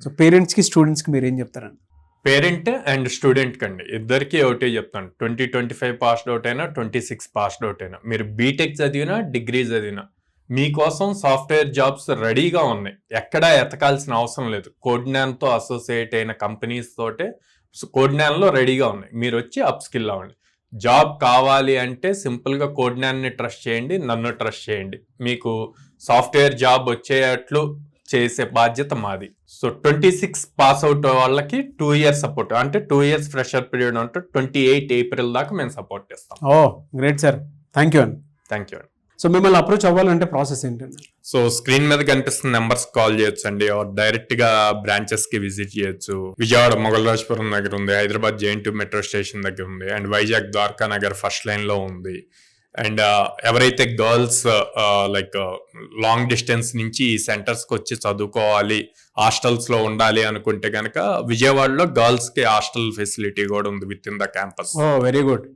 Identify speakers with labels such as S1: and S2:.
S1: So పేరెంట్స్కి స్టూడెంట్స్కి మీరు ఏం చెప్తారండి?
S2: పేరెంట్ అండ్ స్టూడెంట్ కండి ఇద్దరికి ఒకటే చెప్తాను. 2025 పాస్డ్ అవుట్ అయినా 26 పాస్డ్ అవుట్ అయినా మీరు బీటెక్ చదివినా డిగ్రీ చదివినా మీకోసం సాఫ్ట్వేర్ జాబ్స్ రెడీగా ఉన్నాయి. ఎక్కడా ఎతకాల్సిన అవసరం లేదు. కోడ్నాన్తో అసోసియేట్ అయిన కంపెనీస్ తోటే కోడ్నాన్లో రెడీగా ఉన్నాయి. మీరు వచ్చి అప్ స్కిల్ అవ్వండి. జాబ్ కావాలి అంటే సింపుల్గా కోడ్నాన్ని ట్రస్ట్ చేయండి, నన్ను ట్రస్ట్ చేయండి. మీకు సాఫ్ట్వేర్ జాబ్ వచ్చేటట్లు చేసే బాధ్యత మాది. సో 26 పాస్ అవుట్ వాళ్ళకి 2 years సపోర్ట్, అంటే 2 years ఫ్రెషర్ పీరియడ్ అంటే 28 ఏప్రిల్ దాకా మేము సపోర్ట్ చేస్తాం.
S1: ఓ గ్రేట్ సార్, థ్యాంక్ యూ అండి.
S2: థ్యాంక్ యూ అండి.
S1: సో మిమ్మల్ని అప్రోచ్ అవ్వాలంటే ప్రాసెస్ ఏంటండి?
S2: సో స్క్రీన్ మీద కనిపిస్తున్న నెంబర్స్ కాల్ చేయొచ్చు అండి, డైరెక్ట్ గా బ్రాంచెస్ కి విజిట్ చేయొచ్చు. విజయవాడ మొగల్రాజ్పురం దగ్గర ఉంది, హైదరాబాద్ JNT మెట్రో స్టేషన్ దగ్గర ఉంది, and Vizag Dwaraka Nagar first line లో ఉంది. అండ్ ఎవరైతే గర్ల్స్ లైక్ లాంగ్ డిస్టెన్స్ నుంచి ఈ సెంటర్స్ కి వచ్చి చదువుకోవాలి, హాస్టల్స్ లో ఉండాలి అనుకుంటే కనుక విజయవాడలో గర్ల్స్ కి హాస్టల్ ఫెసిలిటీ కూడా ఉంది with in the campus.
S1: Oh very good.